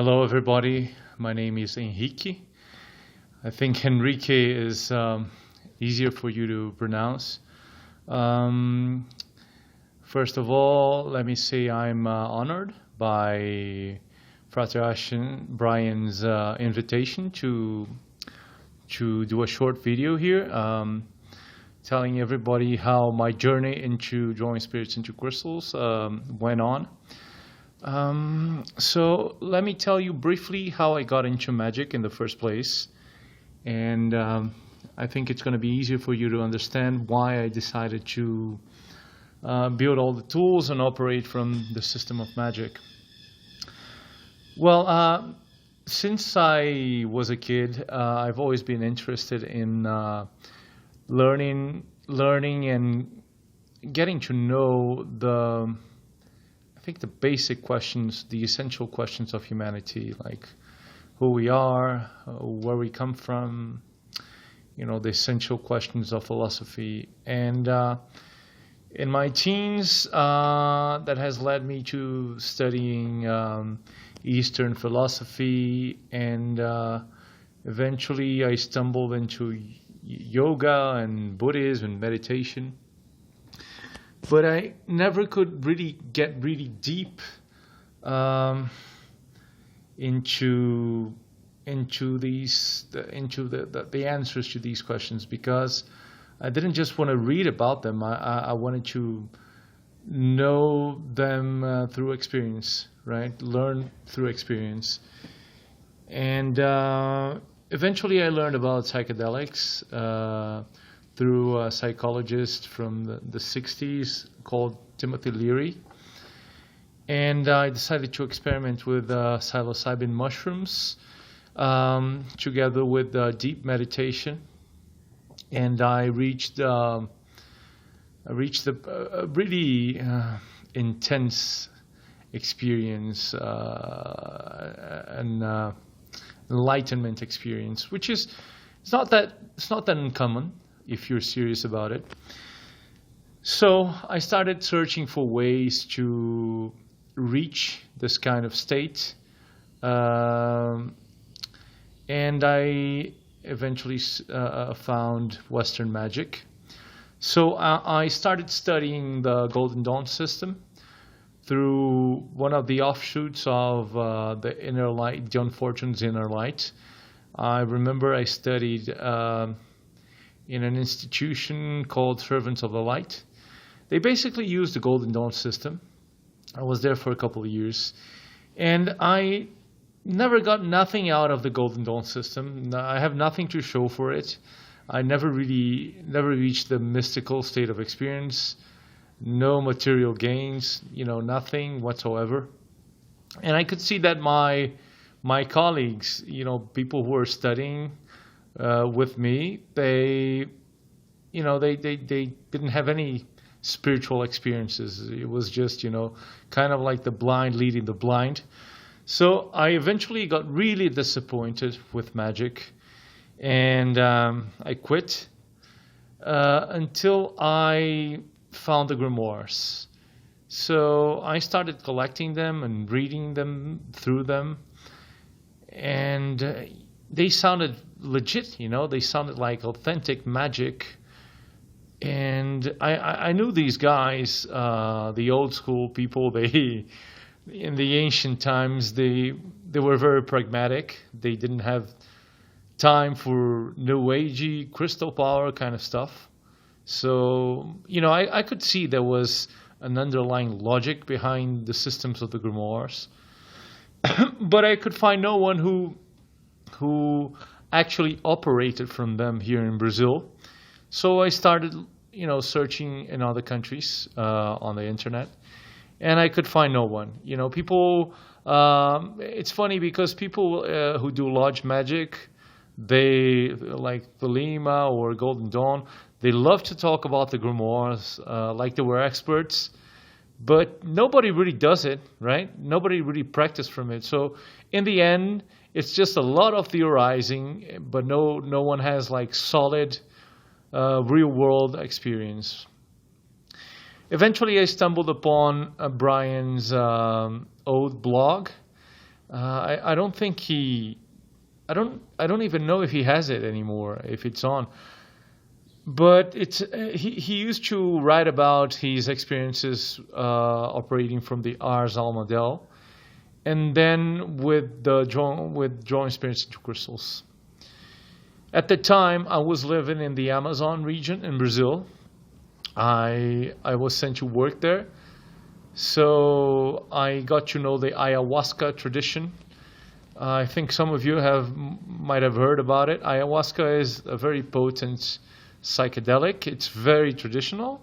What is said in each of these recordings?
Hello, everybody. My name is Enrique. I think Enrique is easier for you to pronounce. Um, First of all, let me say I'm honored by Frater Ashen Brian's invitation to do a short video here, telling everybody how my journey into drawing spirits into crystals went on. So let me tell you briefly how I got into magic in the first place. And I think it's going to be easier for you to understand why I decided to build all the tools and operate from the system of magic. Well, since I was a kid, I've always been interested in learning and getting to know I think the basic questions, the essential questions of humanity, like who we are, where we come from, the essential questions of philosophy. And in my teens, that has led me to studying Eastern philosophy, and eventually I stumbled into yoga and Buddhism and meditation. But I never could really get really deep into the answers to these questions, because I didn't just want to read about them. I wanted to know them through experience, right? Learn through experience. And eventually I learned about psychedelics through a psychologist from the 60s called Timothy Leary. And I decided to experiment with psilocybin mushrooms together with deep meditation. And I reached a really intense experience, an enlightenment experience, which is it's not that uncommon if you're serious about it. So I started searching for ways to reach this kind of state, and I eventually found Western magic. So I started studying the Golden Dawn system through one of the offshoots of the Inner Light, John Fortune's Inner Light. I remember I studied in an institution called Servants of the Light. They basically used the Golden Dawn system. I was there for a couple of years, and I never got nothing out of the Golden Dawn system. I have nothing to show for it. I never reached the mystical state of experience. No material gains, nothing whatsoever. And I could see that my colleagues, people who were studying with me, they didn't have any spiritual experiences. It was just, kind of like the blind leading the blind. So I eventually got really disappointed with magic, and I quit until I found the Grimoires. So I started collecting them and reading them through them, and they sounded legit, they sounded like authentic magic. And I knew these guys, the old school people. They, in the ancient times, they were very pragmatic. They didn't have time for new agey crystal power kind of stuff. So I could see there was an underlying logic behind the systems of the Grimoires, but I could find no one who actually operated from them here in Brazil. So I started, searching in other countries on the internet, and I could find no one. People. It's funny because people who do lodge magic, they like Thelema or Golden Dawn. They love to talk about the Grimoires like they were experts, but nobody really does it, right? Nobody really practiced from it. So in the end, it's just a lot of theorizing, but no one has like solid real-world experience. Eventually, I stumbled upon Brian's old blog, I don't think I don't even know if he has it anymore, if it's on. But he used to write about his experiences operating from the Ars Almadel, and then with drawing spirits into crystals. At the time, I was living in the Amazon region in Brazil. I was sent to work there, so I got to know the Ayahuasca tradition. I think some of you might have heard about it. Ayahuasca is a very potent psychedelic. It's very traditional.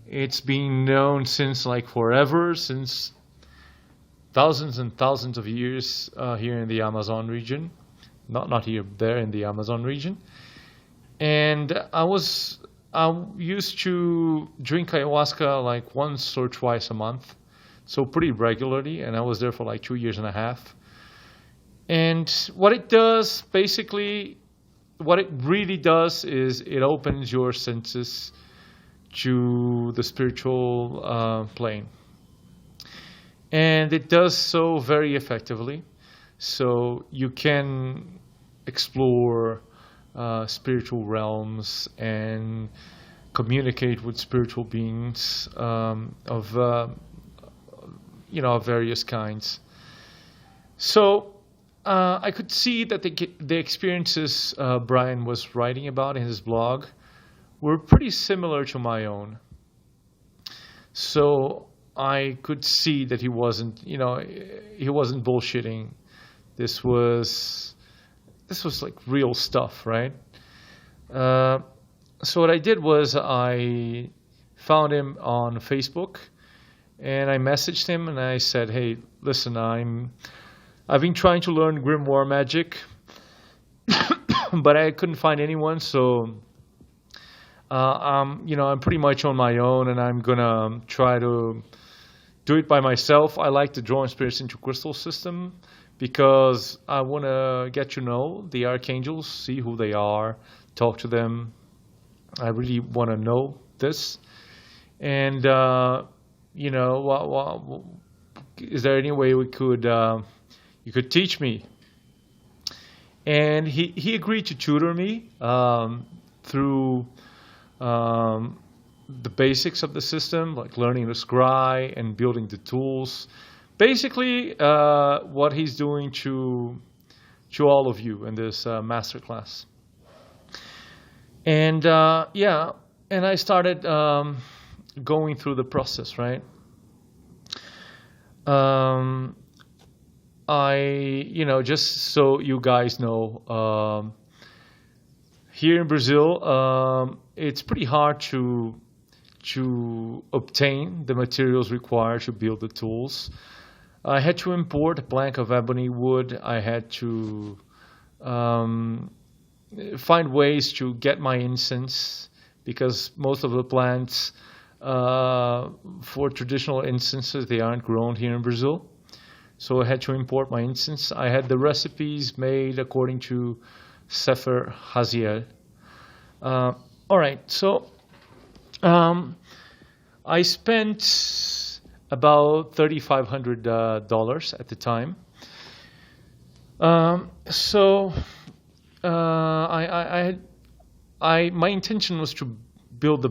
It's been known since like forever, since thousands and thousands of years here in the Amazon region. Not here, there in the Amazon region. And I used to drink ayahuasca like once or twice a month, so pretty regularly, and I was there for like 2 years and a half. And what it does, basically, what it really does is it opens your senses to the spiritual plane. And it does so very effectively. So you can explore spiritual realms and communicate with spiritual beings of various kinds. So I could see that the experiences Brian was writing about in his blog were pretty similar to my own. So I could see that he wasn't bullshitting. This was like real stuff, right? So what I did was I found him on Facebook, and I messaged him and I said, "Hey, listen, I've been trying to learn Grimoire magic, but I couldn't find anyone, so I'm pretty much on my own, and I'm gonna try to do it by myself. I like the drawing spirits into crystal system because I want to get to know the archangels, see who they are, talk to them. I really want to know this. And is there any way you could teach me?" And he agreed to tutor me through the basics of the system, like learning the scry and building the tools. Basically, what he's doing to all of you in this masterclass. And and I started going through the process, right? Just so you guys know, here in Brazil, it's pretty hard to obtain the materials required to build the tools. I had to import a plank of ebony wood. I had to find ways to get my incense, because most of the plants for traditional incenses, they aren't grown here in Brazil. So I had to import my incense. I had the recipes made according to Sefer Haziel. All right, so I spent about $3,500 at the time. My intention was to build the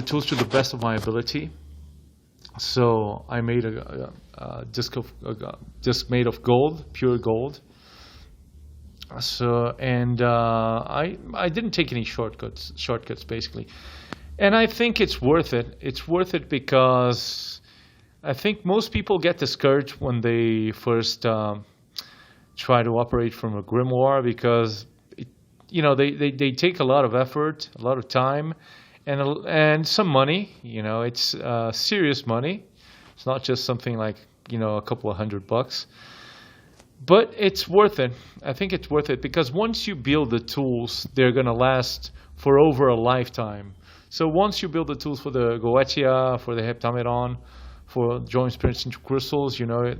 tools to the best of my ability. So I made a disc made of gold, pure gold. So I didn't take any shortcuts basically, and I think it's worth it. It's worth it because I think most people get discouraged when they first try to operate from a grimoire, because they take a lot of effort, a lot of time, and some money. It's serious money. It's not just something like a couple of $100. But it's worth it. I think it's worth it because once you build the tools, they're going to last for over a lifetime. So once you build the tools for the Goetia, for the Heptameron, for drawing spirits into crystals, you're going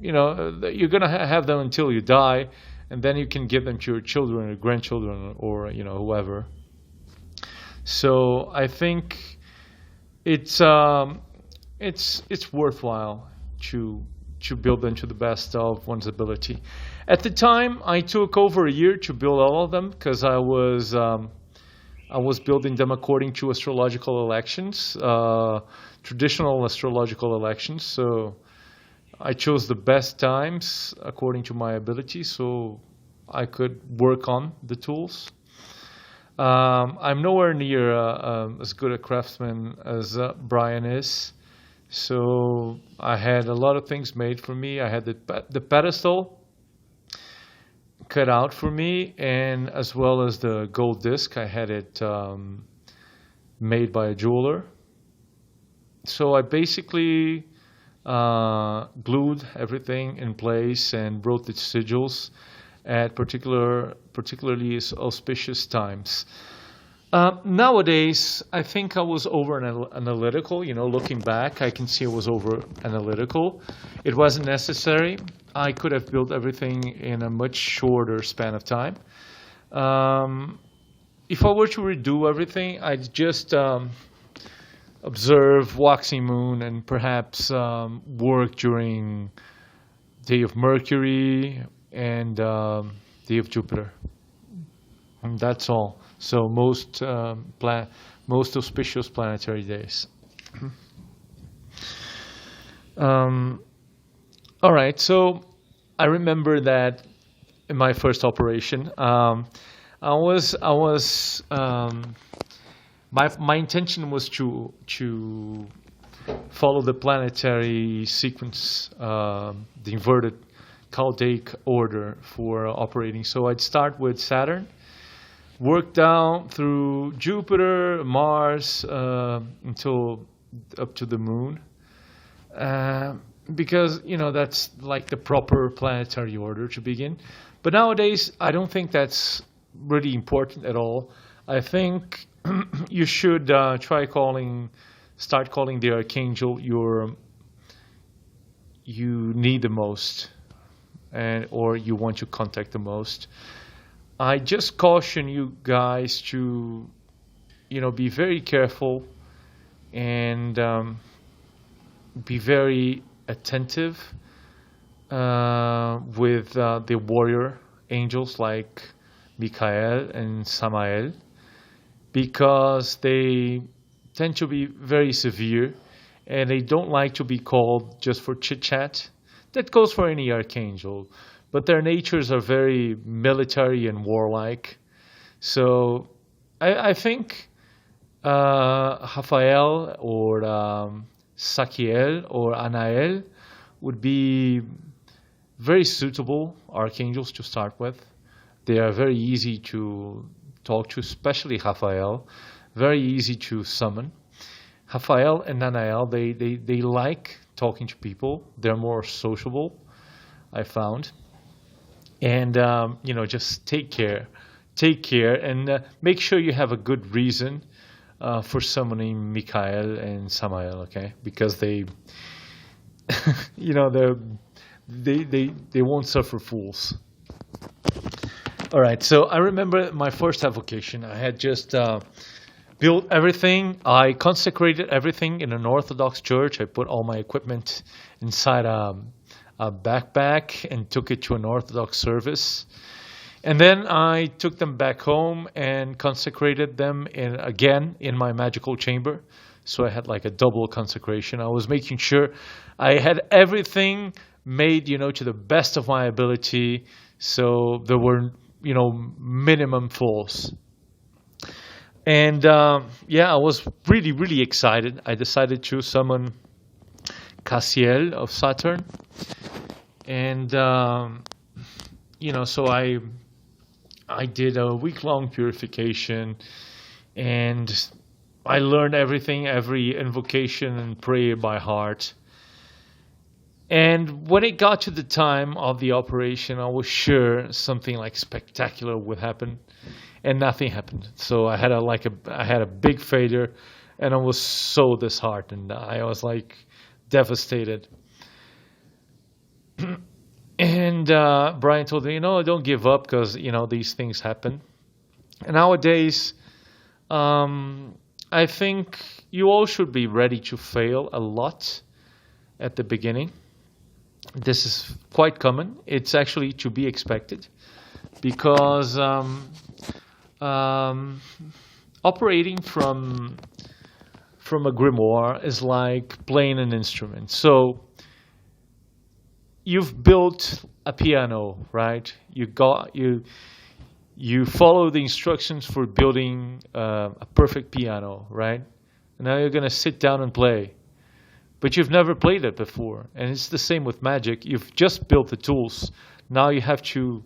to have them until you die, and then you can give them to your children or grandchildren or whoever. So I think it's worthwhile. to build them to the best of one's ability. At the time, I took over a year to build all of them because I was building them according to astrological elections, traditional astrological elections. So I chose the best times according to my ability, so I could work on the tools. I'm nowhere near as good a craftsman as Brian is. So I had a lot of things made for me. I had the pedestal cut out for me, and as well as the gold disc. I had it made by a jeweler. So I basically glued everything in place and wrote the sigils at particularly auspicious times. Nowadays, I think I was over analytical. Looking back, I can see I was over analytical. It wasn't necessary. I could have built everything in a much shorter span of time. If I were to redo everything, I'd just observe waxing moon and perhaps work during day of Mercury and day of Jupiter. And that's all. So most auspicious planetary days. All right. So I remember that in my first operation, my intention was to follow the planetary sequence, the inverted Chaldaic order for operating. So I'd start with Saturn, work down through Jupiter, Mars, until up to the Moon, because that's like the proper planetary order to begin. But nowadays, I don't think that's really important at all. I think you should start calling the archangel you need the most, or you want to contact the most. I just caution you guys to, be very careful and be very attentive with the warrior angels like Michael and Samael, because they tend to be very severe and they don't like to be called just for chit-chat. That goes for any archangel, but their natures are very military and warlike. So I think Raphael or Sakiel or Anael would be very suitable archangels to start with. They are very easy to talk to, especially Raphael, very easy to summon. Raphael and Anael, they like talking to people. They're more sociable, I found. And, just take care, and make sure you have a good reason for summoning Michael and Samael, okay? Because they won't suffer fools. All right, so I remember my first avocation. I had just built everything. I consecrated everything in an Orthodox church. I put all my equipment inside a backpack and took it to an Orthodox service. And then I took them back home and consecrated them again in my magical chamber. So I had like a double consecration. I was making sure I had everything made, to the best of my ability. So there were, minimum flaws. And I was really, really excited. I decided to summon Cassiel of Saturn. And, so I did a week-long purification, and I learned everything, every invocation and prayer by heart. And when it got to the time of the operation, I was sure something like spectacular would happen, and nothing happened. So I had a big failure, and I was so disheartened. I was like devastated. And Brian told me, don't give up, because these things happen. And nowadays, I think you all should be ready to fail a lot at the beginning. This is quite common. It's actually to be expected because um, operating from a grimoire is like playing an instrument. So you've built a piano, right? You follow the instructions for building a perfect piano, right? And now you're gonna sit down and play, but you've never played it before. And it's the same with magic. You've just built the tools. Now you have to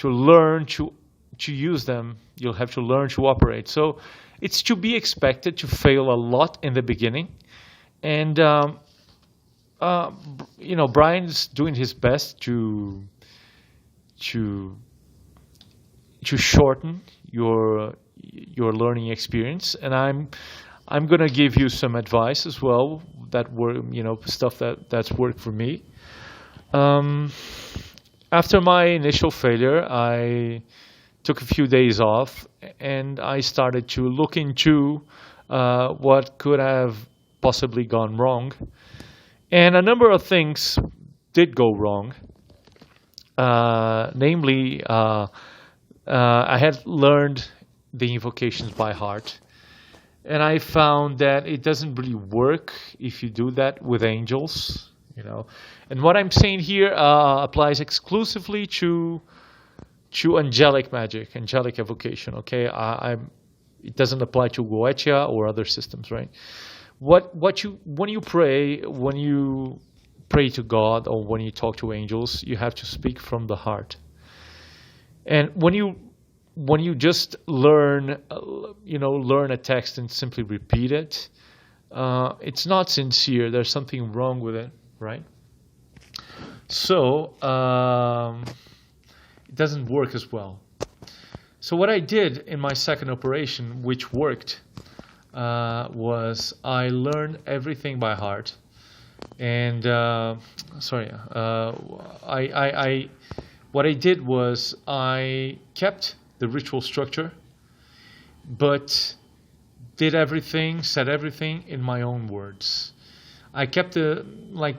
learn to use them. You'll have to learn to operate. So it's to be expected to fail a lot in the beginning, and Brian's doing his best to shorten your learning experience, and I'm gonna give you some advice as well that stuff that's worked for me. After my initial failure, I took a few days off and I started to look into what could have possibly gone wrong, and a number of things did go wrong. Namely, I had learned the invocations by heart, and I found that it doesn't really work if you do that with angels, And what I'm saying here applies exclusively to angelic magic, angelic evocation. Okay, it doesn't apply to Goetia or other systems, right? When you pray to God or when you talk to angels, you have to speak from the heart. And when you just learn a text and simply repeat it, it's not sincere. There's something wrong with it, right? So it doesn't work as well. So what I did in my second operation, which worked, was I learned everything by heart. And what I did was I kept the ritual structure, but said everything in my own words. I kept the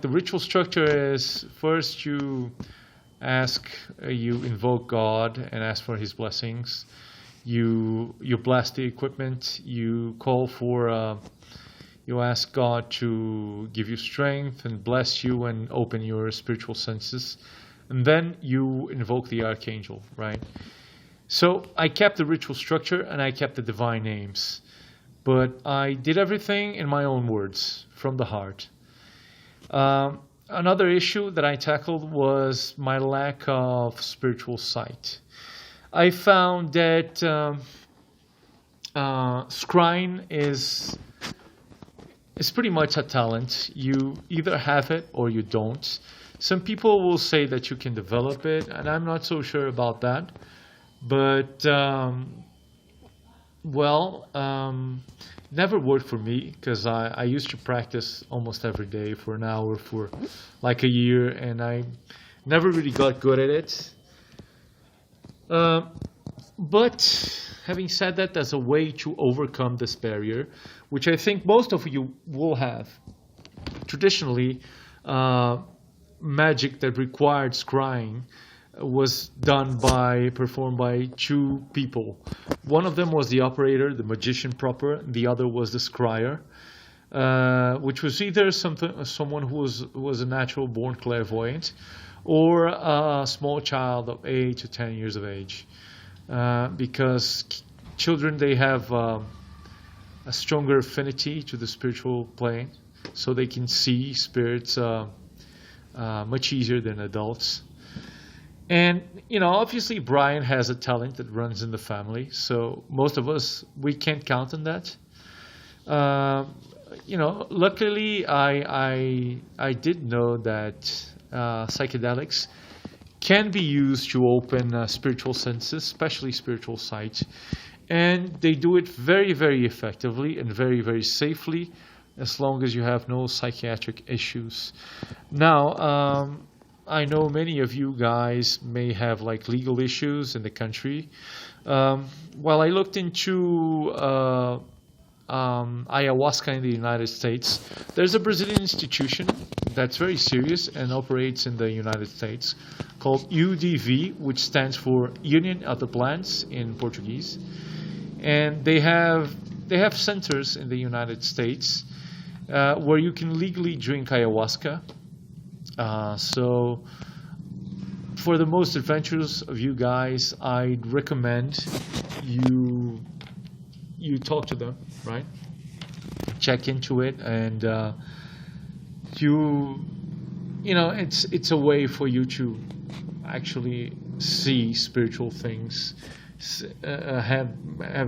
ritual structure is first you invoke God and ask for His blessings. You bless the equipment. You call for. You ask God to give you strength and bless you and open your spiritual senses. And then you invoke the archangel, right? So I kept the ritual structure and I kept the divine names. But I did everything in my own words, from the heart. Another issue that I tackled was my lack of spiritual sight. I found that scrying is pretty much a talent. You either have it or you don't. Some people will say that you can develop it, and I'm not so sure about that. But, never worked for me because I used to practice almost every day for an hour for like a year, and I never really got good at it. But having said that, there's a way to overcome this barrier, which I think most of you will have. Traditionally, magic that required scrying was performed by two people. One of them was the operator, the magician proper. The other was the scryer, which was either someone who was a natural born clairvoyant, or a small child of 8 to 10 years of age, because children, they have a stronger affinity to the spiritual plane, so they can see spirits much easier than adults. And, obviously Brian has a talent that runs in the family, so most of us, we can't count on that. Luckily I did know that psychedelics can be used to open spiritual senses, especially spiritual sight. And they do it very, very effectively and very, very safely, as long as you have no psychiatric issues. Now, I know many of you guys may have legal issues in the country. While I looked into ayahuasca in the United States, there's a Brazilian institution that's very serious and operates in the United States, called UDV, which stands for Union of the Plants in Portuguese. And they have centers in the United States where you can legally drink ayahuasca. So for the most adventurous of you guys, I'd recommend you talk to them, right? Check into it, and it's a way for you to actually see spiritual things, have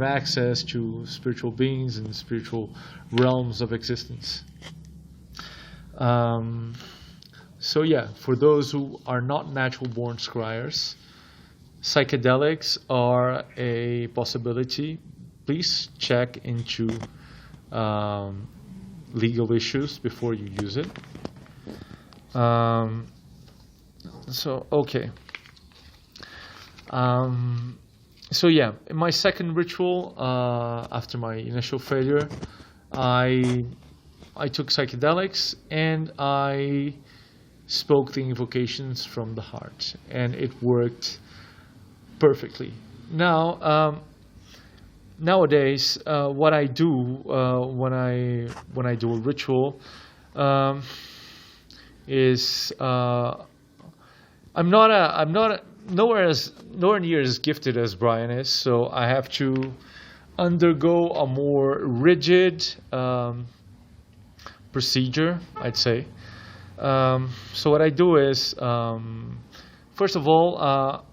access to spiritual beings and spiritual realms of existence. So yeah, for those who are not natural-born scryers, psychedelics are a possibility. Please check into legal issues before you use it. Okay. So yeah, in my second ritual, after my initial failure, I took psychedelics and I spoke the invocations from the heart, and it worked perfectly. Now, nowadays, what I do when I do a ritual is I'm not nowhere near as gifted as Brian is, so I have to undergo a more rigid procedure, I'd say. So what I do is, first of all,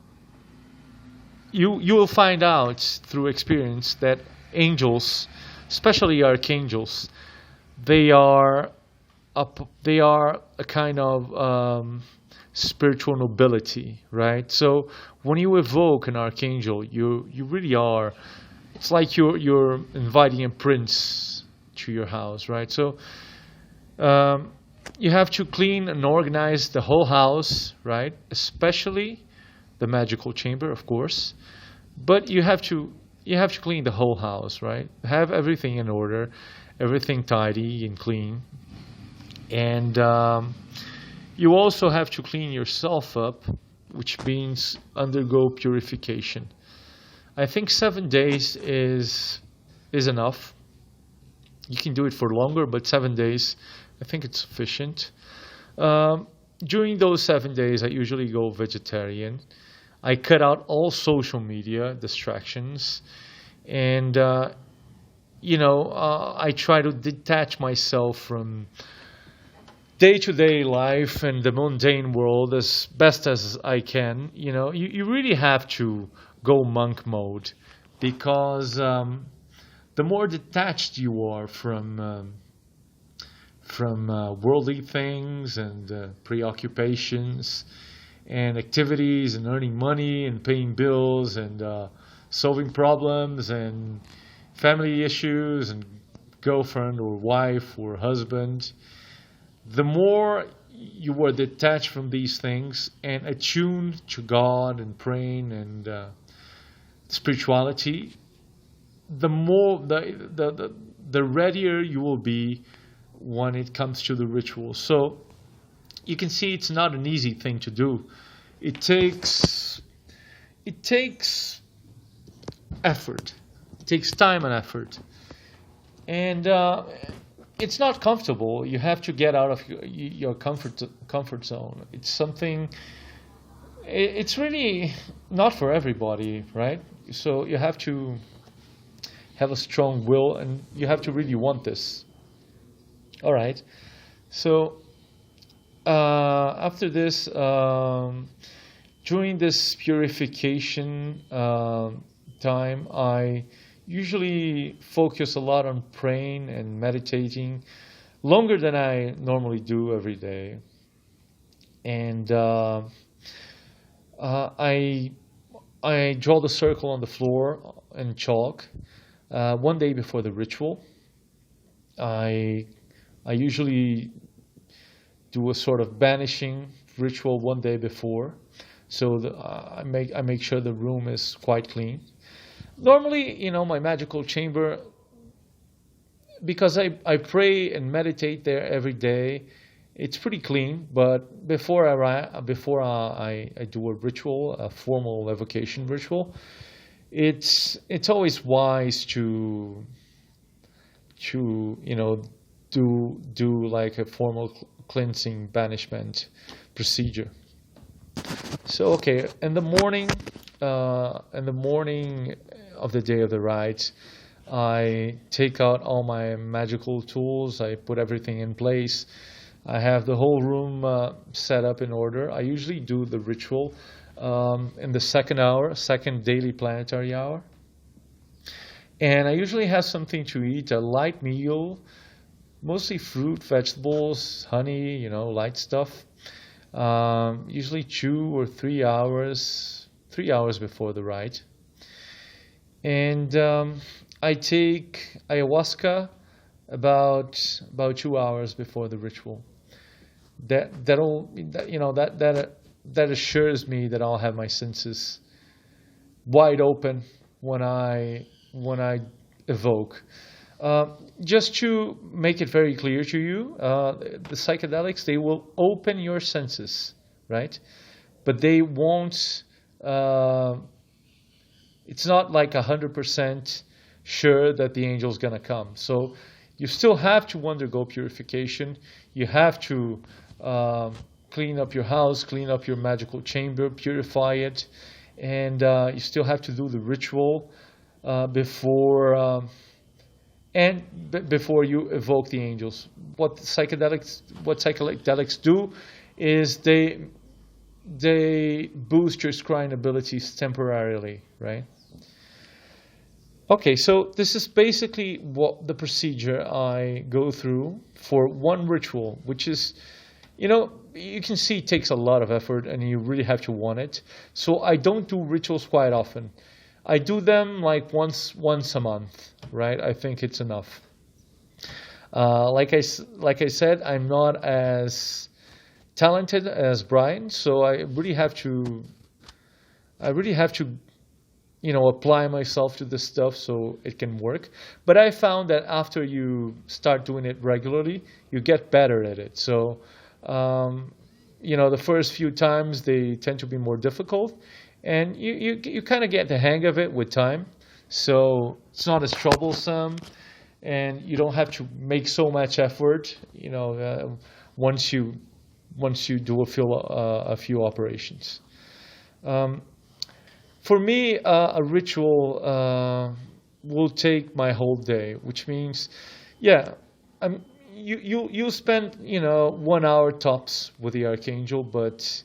you will find out through experience that angels, especially archangels, they are a kind of spiritual nobility, right? So when you evoke an archangel, you really are. It's like you're inviting a prince to your house, right? So you have to clean and organize the whole house, right? Especially the magical chamber, of course. But you have to clean the whole house, right? Have everything in order, everything tidy and clean. And you also have to clean yourself up, which means undergo purification. I think 7 days is enough. You can do it for longer, but 7 days, I think it's sufficient. During those 7 days, I usually go vegetarian. I cut out all social media distractions, and I try to detach myself from day-to-day life and the mundane world as best as I can. You really have to go monk mode, because the more detached you are from worldly things and preoccupations and activities and earning money and paying bills and solving problems and family issues and girlfriend or wife or husband, the more you are detached from these things and attuned to God and praying and spirituality, the more the readier you will be when it comes to the ritual. So you can see it's not an easy thing to do. It takes effort. It takes time and effort, and it's not comfortable. You have to get out of your comfort zone. It's something. It's really not for everybody, right? So you have to have a strong will, and you have to really want this. All right. So after this, during this purification time, I usually focus a lot on praying and meditating, longer than I normally do every day. And I draw the circle on the floor in chalk. One day before the ritual, I usually do a sort of banishing ritual one day before, so I make sure the room is quite clean. Normally, my magical chamber, because I pray and meditate there every day, It's pretty clean, but before I do a ritual, a formal evocation ritual, it's always wise to do like a formal cleansing banishment procedure. So okay, in the morning of the day of the rite, I take out all my magical tools. I put everything in place. I have the whole room set up in order. I usually do the ritual in the second daily planetary hour. And I usually have something to eat, a light meal, mostly fruit, vegetables, honey, light stuff. Usually 2 or 3 hours, 3 hours before the rite. And I take ayahuasca about 2 hours before the ritual. That assures me that I'll have my senses wide open when I evoke. Just to make it very clear to you, the psychedelics, they will open your senses, right? But they won't. It's not like 100% sure that the angel's gonna come. So you still have to undergo purification. You have to clean up your house, clean up your magical chamber, purify it, and you still have to do the ritual before you evoke the angels. What psychedelics do is they boost your scrying abilities temporarily, right? Okay, so this is basically what the procedure I go through for one ritual, which is, you can see it takes a lot of effort and you really have to want it. So I don't do rituals quite often. I do them like once a month, right? I think it's enough. Like I said, I'm not as talented as Brian, so I really have to apply myself to this stuff so it can work. But I found that after you start doing it regularly, you get better at it. So, the first few times they tend to be more difficult, and you kind of get the hang of it with time. So it's not as troublesome, and you don't have to make so much effort. Once you do a few operations. For me, a ritual will take my whole day, which means, you spend 1 hour tops with the archangel, but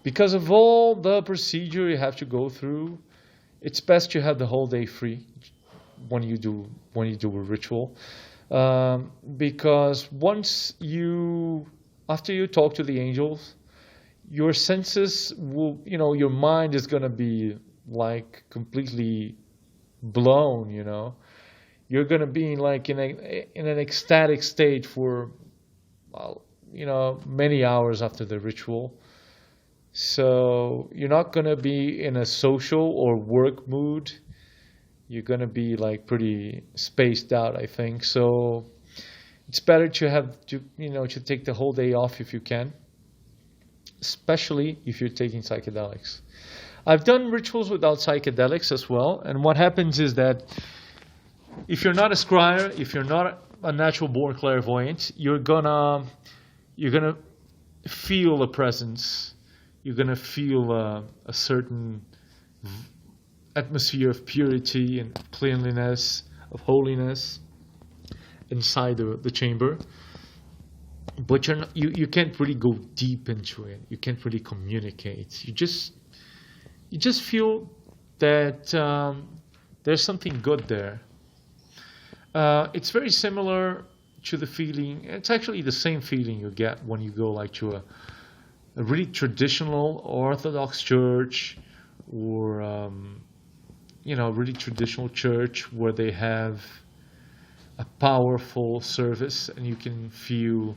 because of all the procedure you have to go through, it's best to have the whole day free when you do a ritual, because after you talk to the angels, your senses will, your mind is going to be like completely blown, You're going to be like in an ecstatic state for, many hours after the ritual. So you're not going to be in a social or work mood. You're going to be like pretty spaced out, I think. So it's better to take the whole day off if you can, especially if you're taking psychedelics. I've done rituals without psychedelics as well, and what happens is that if you're not a scryer, if you're not a natural-born clairvoyant, you're gonna feel a presence. You're gonna feel a certain atmosphere of purity and cleanliness, of holiness inside the chamber. But you can't really go deep into it. You can't really communicate. You just feel that there's something good there. It's very similar to the feeling. It's actually the same feeling you get when you go like to a really traditional Orthodox church, or a really traditional church where they have a powerful service and you can feel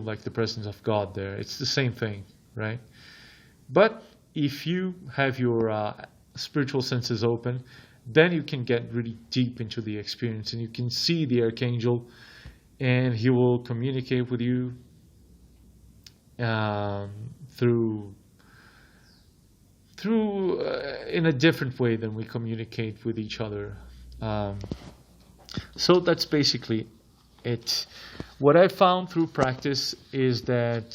like the presence of God there. It's the same thing, right? But if you have your spiritual senses open, then you can get really deep into the experience and you can see the archangel and he will communicate with you through in a different way than we communicate with each other. So that's basically it. What I found through practice is that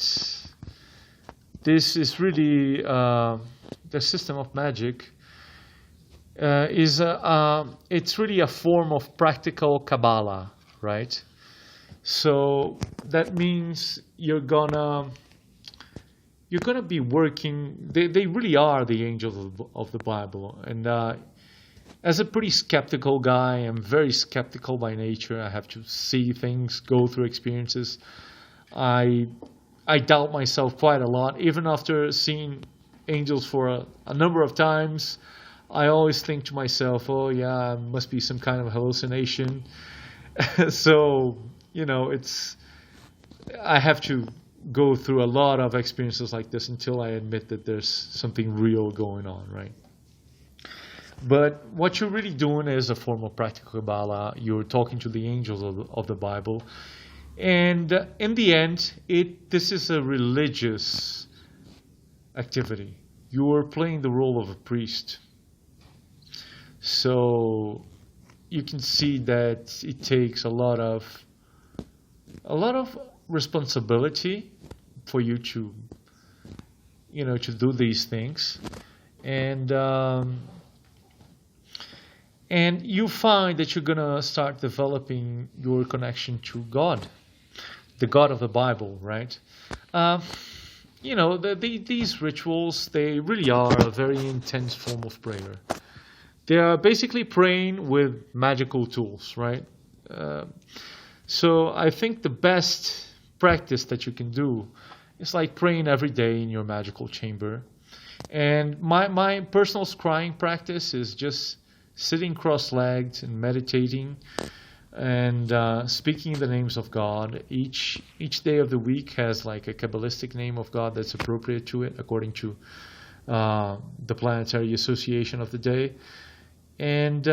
this is really the system of magic it's really a form of practical Kabbalah, right? So that means you're gonna be working. They really are the angels of the Bible. And as a pretty skeptical guy, I'm very skeptical by nature. I have to see things, go through experiences. I doubt myself quite a lot, even after seeing angels for a number of times. I always think to myself, oh yeah, it must be some kind of hallucination. So, I have to go through a lot of experiences like this until I admit that there's something real going on, right? But what you're really doing is a form of practical Kabbalah. You're talking to the angels of the Bible. And in the end, this is a religious activity. You're playing the role of a priest. So you can see that it takes a lot of responsibility for you to do these things, and you find that you're gonna start developing your connection to God, the God of the Bible, right? These rituals, they really are a very intense form of prayer. They are basically praying with magical tools, right? So I think the best practice that you can do is like praying every day in your magical chamber. And my personal scrying practice is just sitting cross-legged and meditating and speaking the names of God. Each day of the week has like a Kabbalistic name of God that's appropriate to it according to the Planetary Association of the day. And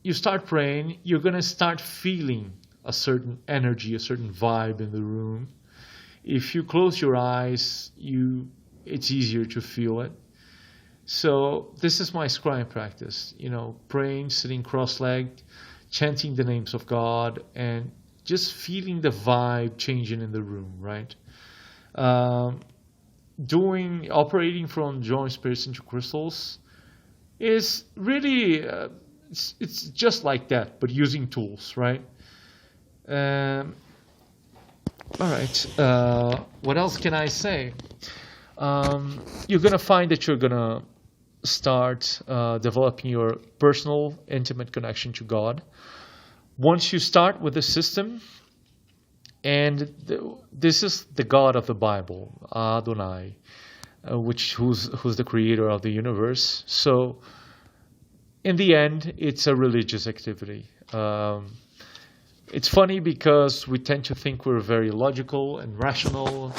you start praying, you're going to start feeling a certain energy, a certain vibe in the room. If you close your eyes, it's easier to feel it. So this is my scrying practice, praying, sitting cross-legged, chanting the names of God, and just feeling the vibe changing in the room, right? Operating from drawing spirits into crystals is really, it's just like that, but using tools, right? All right. What else can I say? You're going to find that you're going to start developing your personal, intimate connection to God. Once you start with the system, and this is the God of the Bible, Adonai, who's the creator of the universe. So in the end, it's a religious activity. It's funny because we tend to think we're very logical and rational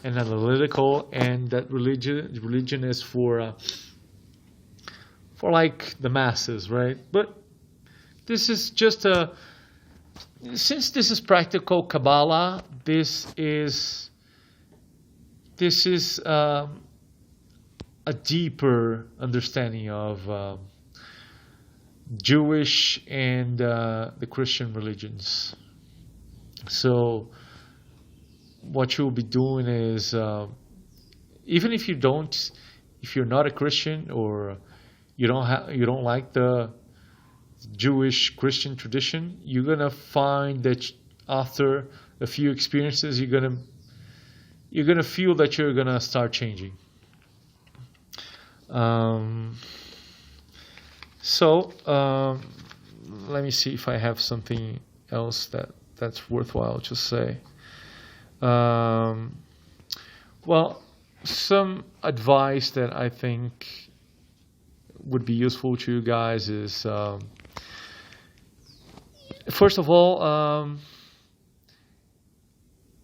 and analytical, and that religion is for like the masses, right? But this is just since this is practical Kabbalah, this is a deeper understanding of Jewish and the Christian religions. So what you'll be doing is, even if you're not a Christian or you don't like the Jewish Christian tradition, you're gonna find that after a few experiences, you're gonna feel that you're gonna start changing. So let me see if I have something else that's worthwhile to say. Well, some advice that I think would be useful to you guys is, first of all,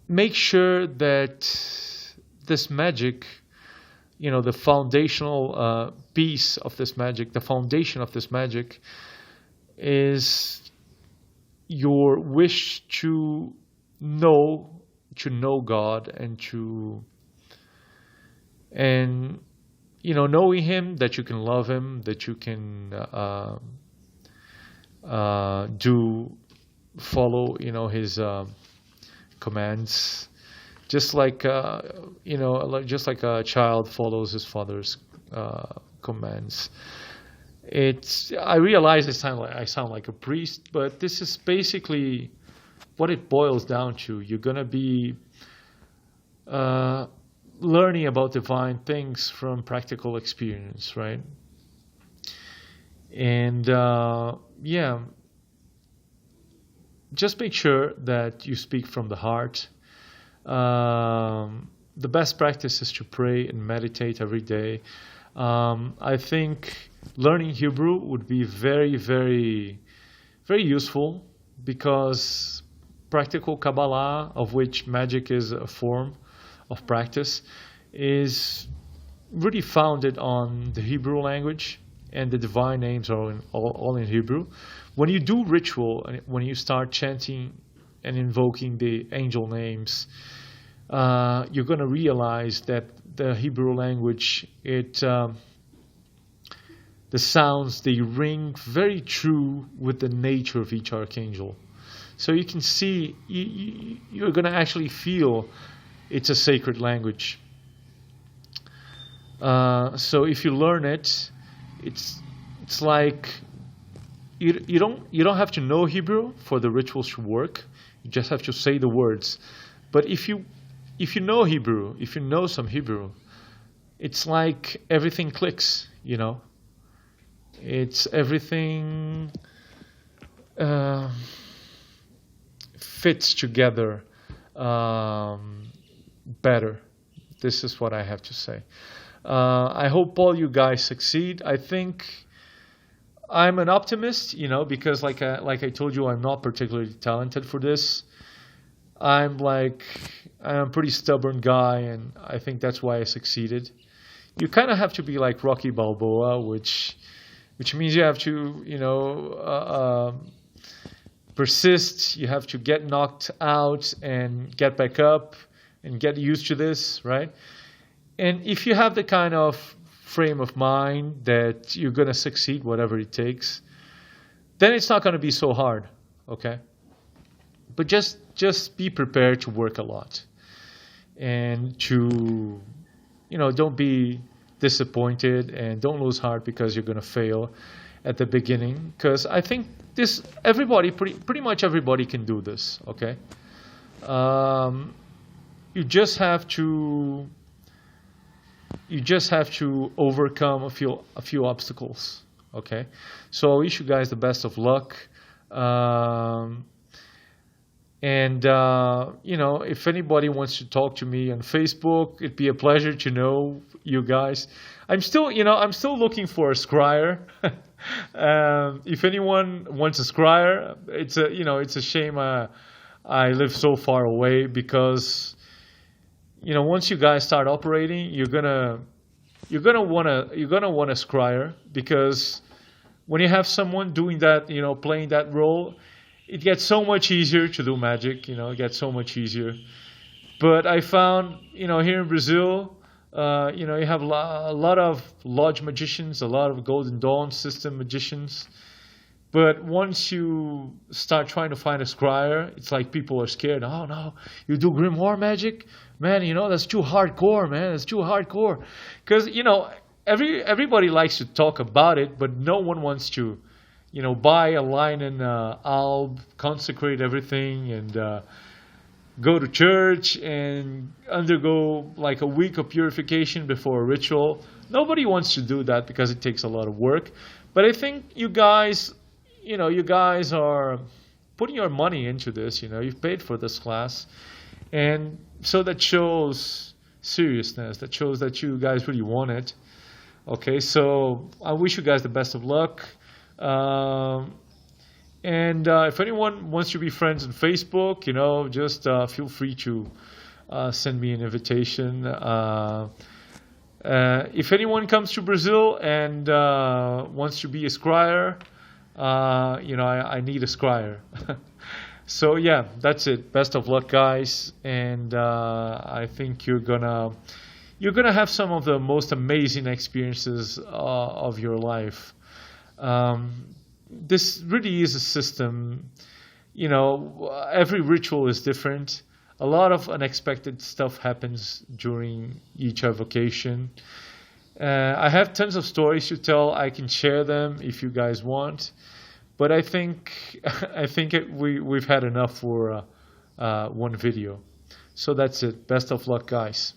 make sure that this magic, the foundational piece of this magic, the foundation of this magic, is your wish to know know God and knowing Him, that you can love Him, that you can follow His commands, just like just like a child follows his father's commands. I realize I sound like a priest, but this is basically what it boils down to. You're gonna be learning about divine things from practical experience, right? And just make sure that you speak from the heart. The best practice is to pray and meditate every day. I think learning Hebrew would be very, very, very useful, because practical Kabbalah, of which magic is a form of practice, is really founded on the Hebrew language, and the divine names are all in Hebrew. When you do ritual, when you start chanting and invoking the angel names, you're going to realize that the Hebrew language, the sounds, they ring very true with the nature of each archangel. So you can see, you're going to actually feel it's a sacred language. So if you learn it, it's like you don't have to know Hebrew for the rituals to work. You just have to say the words. But if you know Hebrew, if you know some Hebrew, it's like everything clicks, It's everything fits together better. This is what I have to say. I hope all you guys succeed. I think I'm an optimist, because like I told you, I'm not particularly talented for this. I'm a pretty stubborn guy, and I think that's why I succeeded. You kind of have to be like Rocky Balboa, which means you have to, persist. You have to get knocked out and get back up and get used to this, right? And if you have the kind of frame of mind that you're going to succeed, whatever it takes, then it's not going to be so hard, okay? But just be prepared to work a lot, and to, don't be disappointed, and don't lose heart because you're going to fail at the beginning, because I think pretty much everybody can do this, okay? You just have to overcome a few obstacles, okay? So I wish you guys the best of luck. If anybody wants to talk to me on Facebook, it'd be a pleasure to know you guys. I'm still looking for a scryer. If anyone wants a scryer, it's a shame I live so far away, because once you guys start operating, you're gonna want a scryer, because when you have someone doing that, playing that role, it gets so much easier to do magic. It gets so much easier. But I found, here in Brazil, you have a lot of lodge magicians, a lot of Golden Dawn system magicians. But once you start trying to find a scryer, it's like people are scared. Oh no, you do grimoire magic? Man, that's too hardcore, man. That's too hardcore. Because, everybody likes to talk about it, but no one wants to, buy a line in alb, consecrate everything, and go to church and undergo like a week of purification before a ritual. Nobody wants to do that because it takes a lot of work. But I think you guys are putting your money into this. You've paid for this class, and so that shows seriousness. That shows that you guys really want it. Okay, so I wish you guys the best of luck. If anyone wants to be friends on Facebook, just feel free to send me an invitation. If anyone comes to Brazil and wants to be a scryer, I need a scryer. So yeah, that's it. Best of luck, guys, and I think you're gonna have some of the most amazing experiences of your life. This really is a system. Every ritual is different. A lot of unexpected stuff happens during each evocation. I have tons of stories to tell. I can share them if you guys want, but I think we've had enough for one video. So that's it. Best of luck, guys.